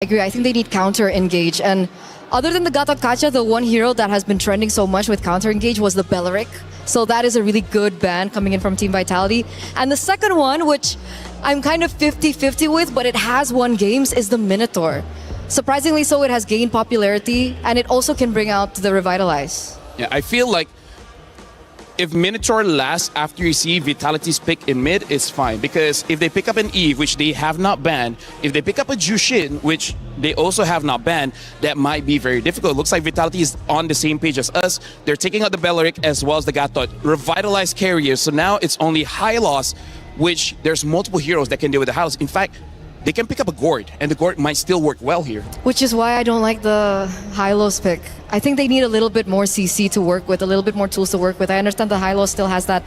I agree. I think they need counter engage. And other than the Gatot Kacha, the one hero that has been trending so much with counter engage was the Beleric. So that is a really good ban coming in from Team Vitality. And the second one, which I'm kind of 50-50 with, but it has won games, is the Minotaur. Surprisingly so, it has gained popularity, and it also can bring out the Revitalize. Yeah, I feel like if Minotaur lasts after you see Vitality's pick in mid, it's fine. Because if they pick up an Eve, which they have not banned, if they pick up a Jushin, which they also have not banned, that might be very difficult. It looks like Vitality is on the same page as us. They're taking out the Beleric as well as the Gatot. Revitalized carriers, so now it's only high loss, which there's multiple heroes that can deal with the house. In fact, they can pick up a Gourd, and the Gourd might still work well here. Which is why I don't like the Hylos pick. I think they need a little bit more CC to work with, a little bit more tools to work with. I understand the Hylos still has that,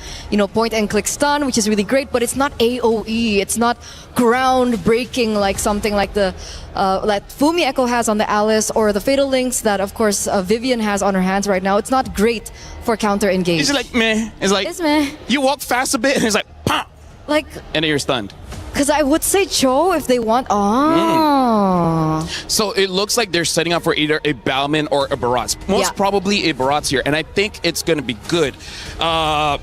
point and click stun, which is really great, but it's not AoE. It's not groundbreaking like something like the that Fumi Echo has on the Alice, or the Fatal Links that, of course, Vivian has on her hands right now. It's not great for counter engage. It's like meh. It's meh. You walk fast a bit, and it's like pop, like, and then you're stunned. Because I would say Cho if they want. So it looks like they're setting up for either a Balman or a Barats. Most probably a Barats here, and I think it's going to be good. But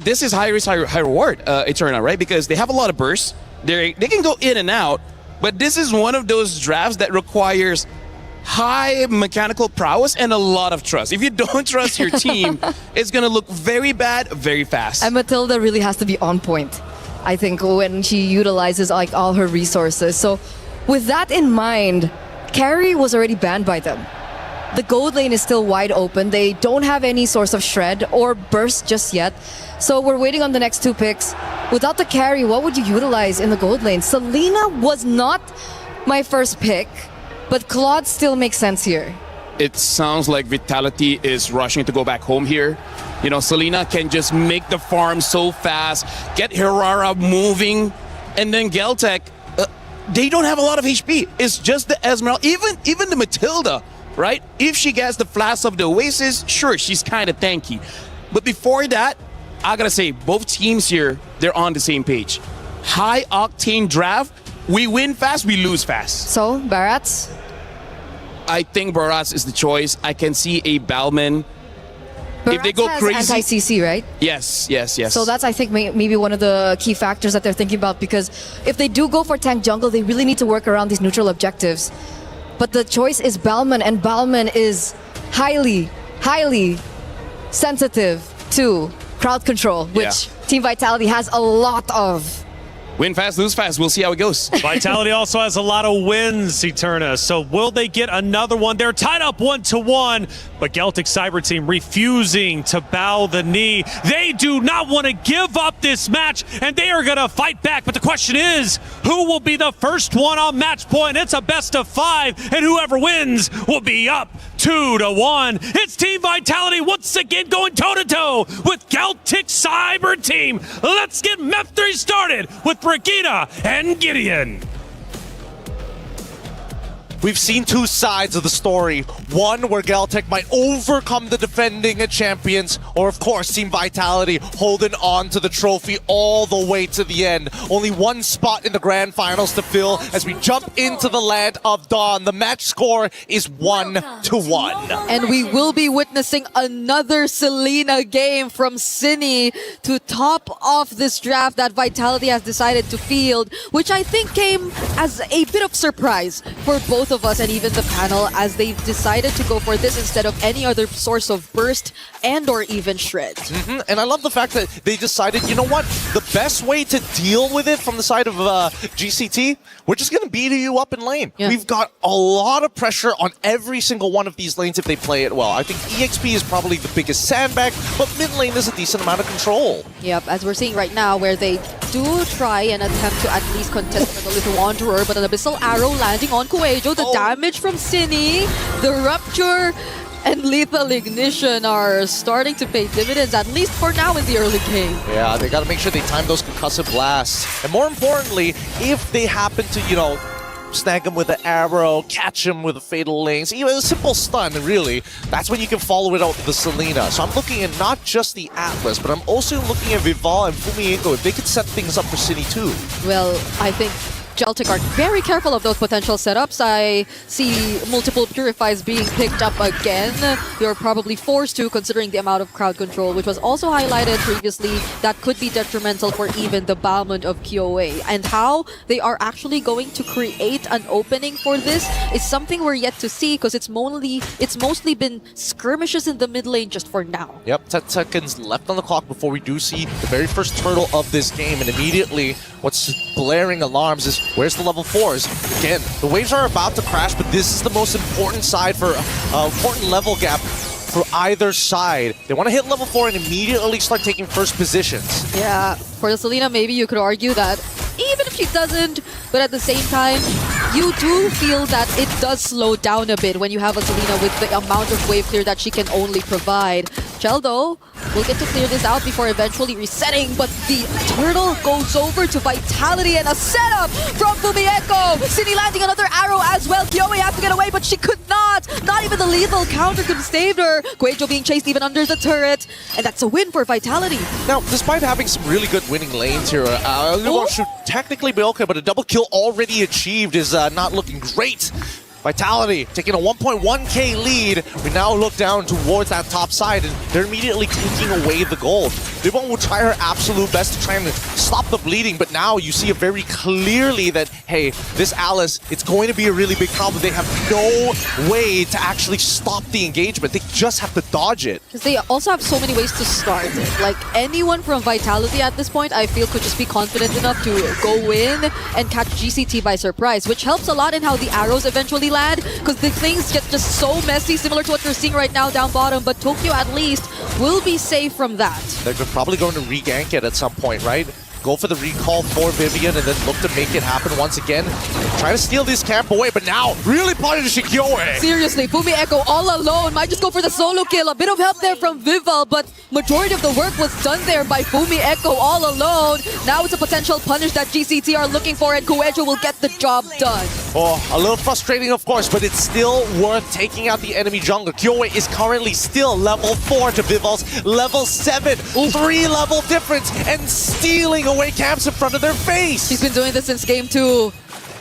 this is high risk, high reward, Eterna, right? Because they have a lot of bursts. They can go in and out, but this is one of those drafts that requires high mechanical prowess and a lot of trust. If you don't trust your team, it's going to look very bad, very fast. And Matilda really has to be on point, I think, when she utilizes like all her resources. So with that in mind, carry was already banned by them. The gold lane is still wide open. They don't have any source of shred or burst just yet. So we're waiting on the next two picks. Without the carry, what would you utilize in the gold lane? Selena was not my first pick, but Claude still makes sense here. It sounds like Vitality is rushing to go back home here. Selena can just make the farm so fast, get Hirara moving, and then Geltek, they don't have a lot of HP. It's just the Esmeralda, even the Matilda, right? If she gets the Flash of the Oasis, sure, she's kind of tanky. But before that, I gotta say, both teams here, they're on the same page. High octane draft, we win fast, we lose fast. So, Barats? I think Barats is the choice. I can see a Balman. Barats if they go has crazy, anti-CC, right? Yes. So that's, I think, maybe one of the key factors that they're thinking about, because if they do go for tank jungle, they really need to work around these neutral objectives. But the choice is Balman, and Balman is highly sensitive to crowd control, which Team Vitality has a lot of. Win fast, lose fast. We'll see how it goes. Vitality also has a lot of wins, Eterna. So will they get another one? They're tied up 1-1, but Geltek Cyber Team refusing to bow the knee. They do not want to give up this match, and they are going to fight back. But the question is, who will be the first one on match point? It's a best of 5, and whoever wins will be up 2-1. It's Team Vitality once again going toe-to-toe with Geltek Cyber Team. Let's get Map 3 started with Brigitte and Gideon. We've seen two sides of the story. One where Geltek might overcome the defending champions, or of course Team Vitality holding on to the trophy all the way to the end. Only one spot in the grand finals to fill as we jump into the land of dawn. The match score is 1-1. And we will be witnessing another Selena game from Cine to top off this draft that Vitality has decided to field, which I think came as a bit of surprise for both of us and even the panel, as they've decided to go for this instead of any other source of burst and or even shred. And I love the fact that they decided, you know what, the best way to deal with it from the side of GCT, we're just going to beat you up in lane. We've got a lot of pressure on every single one of these lanes if they play it well. I think EXP is probably the biggest sandbag, but mid lane is a decent amount of control. Yep, as we're seeing right now, where they do try and attempt to at least contest with a little Wanderer, but an Abyssal Arrow landing on Kuejo. The damage from Cine, the Rupture, and Lethal Ignition are starting to pay dividends, at least for now in the early game. Yeah, they got to make sure they time those concussive blasts. And more importantly, if they happen to, snag him with an arrow, catch him with a fatal links, even a simple stun, really, that's when you can follow it out with the Selena. So I'm looking at not just the Atlas, but I'm also looking at Vival and Fumieko, if they could set things up for City too. Well, I think Geltek are very careful of those potential setups. I see multiple Purifies being picked up again. You're probably forced to, considering the amount of crowd control, which was also highlighted previously, that could be detrimental for even the Balmond of KOA. And how they are actually going to create an opening for this is something we're yet to see, because it's mostly been skirmishes in the mid lane just for now. Yep, 10 seconds left on the clock before we do see the very first turtle of this game, and immediately what's blaring alarms is where's the level 4s? Again, the waves are about to crash, but this is the most important side for important level gap for either side. They want to hit level 4 and immediately start taking first positions. Yeah, for the Selena, maybe you could argue that even if she doesn't, but at the same time, you do feel that it does slow down a bit when you have a Selena with the amount of wave clear that she can only provide. Chell, though, will get to clear this out before eventually resetting, but the turtle goes over to Vitality and a setup from Fumieko. Cine landing another arrow as well. KOA has to get away, but she could not. Not even the lethal counter could have saved her. Guejo being chased even under the turret, and that's a win for Vitality. Now, despite having some really good winning lanes here, Luar should technically be okay, but a double kill already achieved is not looking great. Vitality taking a 1.1k lead. We now look down towards that top side, and they're immediately taking away the gold. Livon will try her absolute best to try and stop the bleeding, but now you see it very clearly that, hey, this Alice, it's going to be a really big problem. They have no way to actually stop the engagement. They just have to dodge it. Because they also have so many ways to start it. Like, anyone from Vitality at this point, I feel, could just be confident enough to go in and catch GCT by surprise, which helps a lot in how the arrows eventually land, because the things get just so messy, similar to what you're seeing right now down bottom, but Tokyo at least will be safe from that. They're probably going to re-gank it at some point, right? Go for the recall for Vivian and then look to make it happen once again. Try to steal this camp away, but now really punishing KOA. Seriously, Fumieko all alone. Might just go for the solo kill. A bit of help there from Vival, but majority of the work was done there by Fumieko all alone. Now it's a potential punish that GCT are looking for, and Guejo will get the job done. Oh, a little frustrating, of course, but it's still worth taking out the enemy jungler. KOA is currently still level 4 to Vival's level 7. 3-level difference, and stealing away camps in front of their face. He's been doing this since game 2.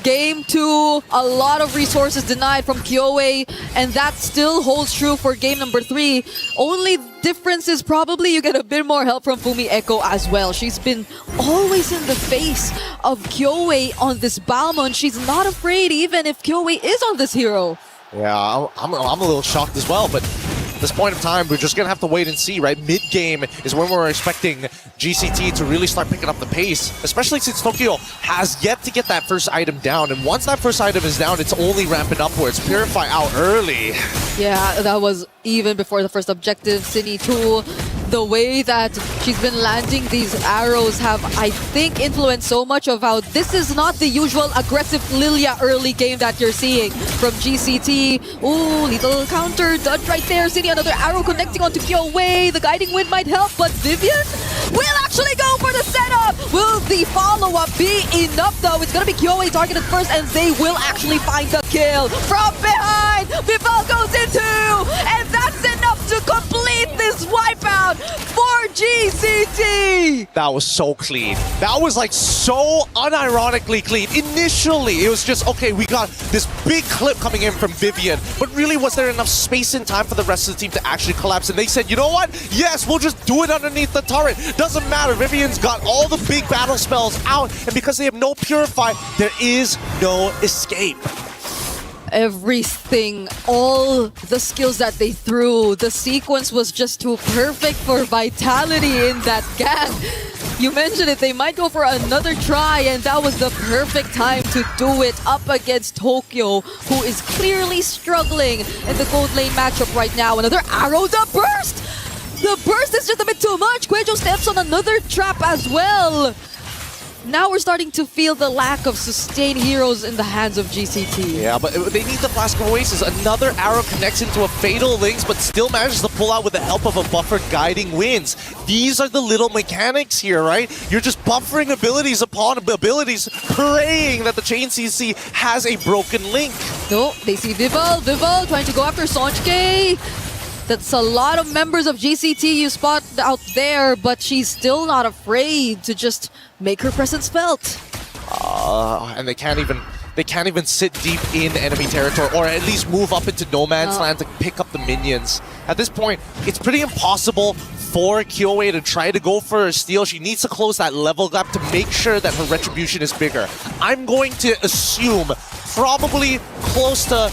Game 2, a lot of resources denied from KOA, and that still holds true for game number 3. Only difference is probably you get a bit more help from Fumieko as well. She's been always in the face of KOA on this Balmond. She's not afraid even if KOA is on this hero. Yeah, I'm a little shocked as well, but at this point of time, we're just going to have to wait and see, right? Mid-game is when we're expecting GCT to really start picking up the pace, especially since Tokyo has yet to get that first item down. And once that first item is down, it's only ramping upwards. Purify out early. Yeah, that was even before the first objective. Cine too. The way that she's been landing these arrows have, I think, influenced so much of how this is not the usual aggressive Lilia early game that you're seeing from GCT. Ooh, little counter done right there. Cine, another arrow connecting onto KOA. The guiding wind might help, but Vivian will actually go for the setup. Will the follow-up be enough, though? It's going to be KOA targeted first, and they will actually find the kill. From behind, Vival goes into, and that's enough to complete this wipeout for GCT! That was so clean. That was like so unironically clean. Initially, it was just, okay, we got this big clip coming in from Vivian, but really was there enough space and time for the rest of the team to actually collapse? And they said, you know what? Yes, we'll just do it underneath the turret. Doesn't matter. Vivian's got all the big battle spells out, and because they have no Purify, there is no escape. Everything, all the skills that they threw, the sequence was just too perfect for Vitality in that gang. You mentioned it, they might go for another try, and that was the perfect time to do it up against Tokyo, who is clearly struggling in the gold lane matchup right now. Another arrow, the burst! The burst is just a bit too much. Guejo steps on another trap as well. Now we're starting to feel the lack of sustained heroes in the hands of GCT. Yeah, but they need the Flask of Oasis. Another arrow connects into a Fatal Links, but still manages to pull out with the help of a buffered Guiding Winds. These are the little mechanics here, right? You're just buffering abilities upon abilities, praying that the Chain CC has a broken link. No, they see Vival. Vival trying to go after Sonjke. That's a lot of members of GCT you spot out there, but she's still not afraid to just make her presence felt. And they can't even sit deep in enemy territory, or at least move up into no man's land to pick up the minions. At this point, it's pretty impossible for Kyoei to try to go for a steal. She needs to close that level gap to make sure that her retribution is bigger. I'm going to assume probably close to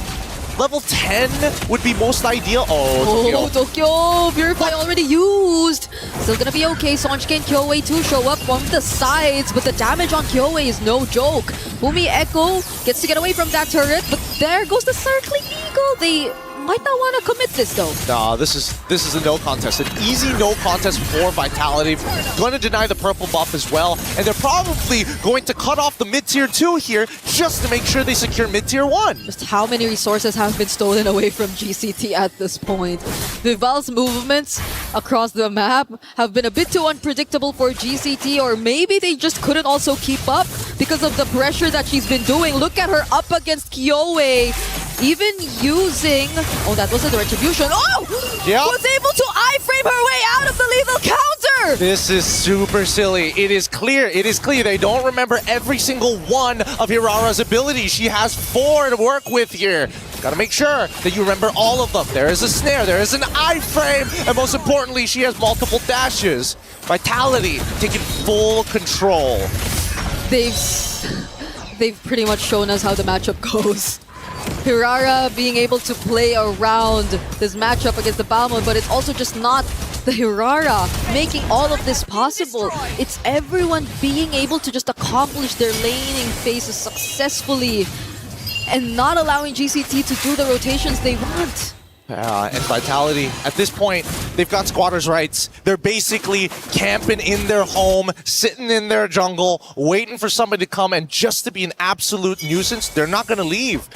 level 10 would be most ideal. Oh, Tokyo! Purify already used! Still gonna be okay. Sonjike and Kyoei too show up from the sides, but the damage on Kyoei is no joke. Fumi Echo gets to get away from that turret, but there goes the Circling Eagle. They might not want to commit this though. Nah, this is a no contest. An easy no contest for Vitality. Going to deny the purple buff as well, and they're probably going to cut off the mid-tier 2 here just to make sure they secure mid-tier 1. Just how many resources have been stolen away from GCT at this point? Vival's movements across the map have been a bit too unpredictable for GCT, or maybe they just couldn't also keep up because of the pressure that she's been doing. Look at her up against Kyoei. Even using... Oh, that wasn't the retribution. Oh! Yep. Was able to iframe her way out of the lethal counter! This is super silly. It is clear. They don't remember every single one of Hirara's abilities. She has 4 to work with here. Gotta make sure that you remember all of them. There is a snare, there is an iframe, and most importantly, she has multiple dashes. Vitality taking full control. They've pretty much shown us how the matchup goes. Hirara being able to play around this matchup against the Balmond, but it's also just not the Hirara making all of this possible. It's everyone being able to just accomplish their laning phases successfully and not allowing GCT to do the rotations they want. And Vitality, at this point, they've got squatters' rights. They're basically camping in their home, sitting in their jungle, waiting for somebody to come, and just to be an absolute nuisance, they're not going to leave.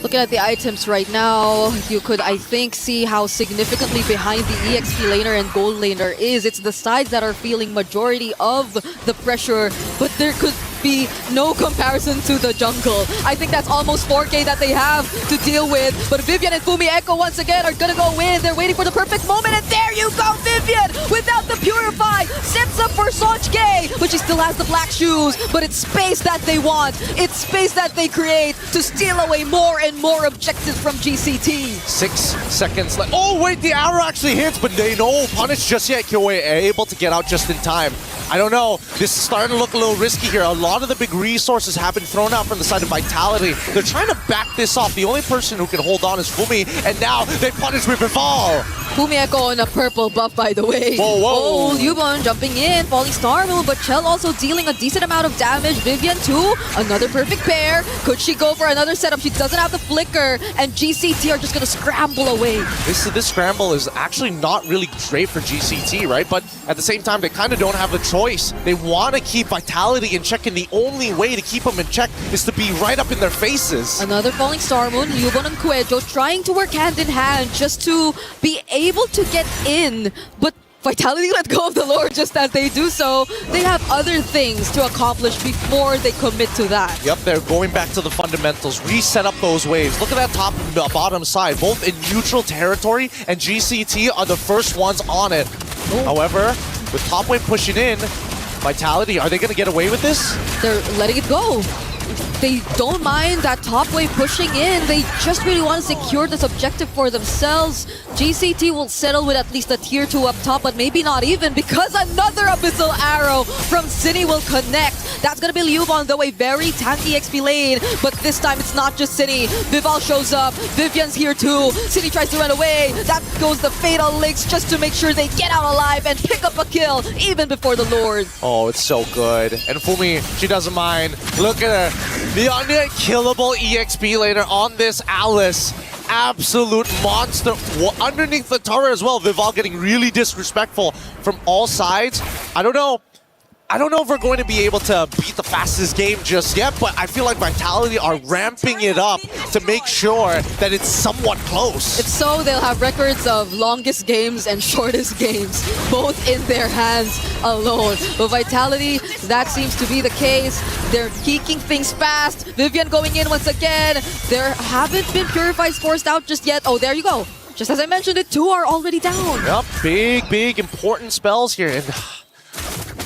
Looking at the items right now, you could, I think, see how significantly behind the EXP laner and gold laner is. It's the sides that are feeling majority of the pressure, but there could be no comparison to the jungle. I think that's almost 4K that they have to deal with, but Vivian and Fumi Echo once again are gonna go in. They're waiting for the perfect moment, and there you go, Vivian! Without the Purify, sets up for Sonjike, but she still has the black shoes, but it's space that they want. It's space that they create to steal away more and more objectives from GCT. 6 seconds left. Oh wait, the arrow actually hits, but they no punish just yet. Kyoei able to get out just in time. I don't know, this is starting to look a little risky here. A lot of the big resources have been thrown out from the side of Vitality. They're trying to back this off. The only person who can hold on is Fumi, and now they punish with Vival. Fumi Echo on a purple buff, by the way. Whoa, whoa. Oh, Yubon jumping in, falling star move, but Chell also dealing a decent amount of damage. Vivian too, another perfect pair. Could she go for another setup? She doesn't have the flicker, and GCT are just gonna scramble away. This scramble is actually not really great for GCT, right? But at the same time, they kind of don't have a choice. They want to keep Vitality in check, and the only way to keep them in check is to be right up in their faces. Another falling star moon, Yubon and Kuejo trying to work hand in hand just to be able to get in, but Vitality let go of the Lord just as they do so. They have other things to accomplish before they commit to that. Yep, they're going back to the fundamentals, reset up those waves. Look at that top and bottom side, both in neutral territory, and GCT are the first ones on it. Oh. However, with top wave pushing in, Vitality, are they going to get away with this? They're letting it go. They don't mind that top wave pushing in. They just really want to secure this objective for themselves. GCT will settle with at least a tier 2 up top, but maybe not even, because another Abyssal Arrow from Cine will connect. That's going to be Liubon, though, a very tanky XP lane, but this time it's not just Cine. Vival shows up, Vivian's here too. Cine tries to run away. That goes the Fatal Links just to make sure they get out alive and pick up a kill, even before the Lord. Oh, it's so good. And Fumi, she doesn't mind. Look at her. The unkillable EXP laner on this Alice. Absolute monster. Underneath the turret as well. Vival getting really disrespectful from all sides. I don't know if we're going to be able to beat the fastest game just yet, but I feel like Vitality are ramping it up to make sure that it's somewhat close. If so, they'll have records of longest games and shortest games, both in their hands alone. But Vitality, that seems to be the case. They're peaking things fast. Vivian going in once again. There haven't been Purifies forced out just yet. Oh, there you go. Just as I mentioned it, 2 are already down. Yep, big important spells here. And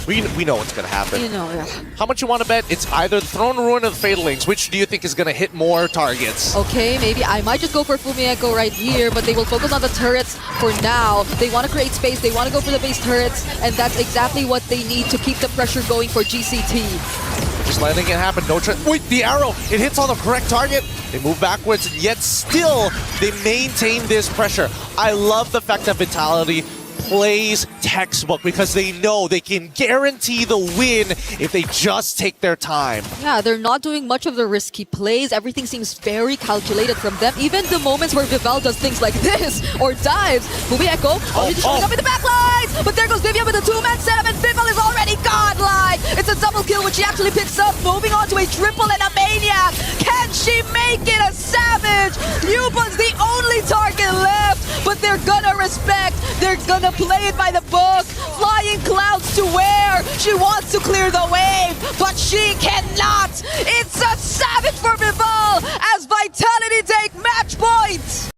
We know what's going to happen. You know, yeah. How much you want to bet? It's either the Throne Ruin or the Fatal Wings. Which do you think is going to hit more targets? Okay, maybe I might just go for Fumieko right here, but they will focus on the turrets for now. They want to create space, they want to go for the base turrets, and that's exactly what they need to keep the pressure going for GCT. Just letting it happen. No wait, the arrow, it hits on the correct target. They move backwards, and yet still they maintain this pressure. I love the fact that Vitality plays textbook because they know they can guarantee the win if they just take their time. Yeah, they're not doing much of the risky plays. Everything seems very calculated from them. Even the moments where Vival does things like this or dives. Fumieko only showing up in the back lines, but there goes Vivian with a 2-man 7. Vival is already godlike. It's a double kill which she actually picks up, moving on to a triple and a maniac. Can she make it a savage? Yuba's the only target left, but they're gonna respect. They're gonna play it by the book. Flying clouds to where? She wants to clear the wave, but she cannot. It's a savage for Vival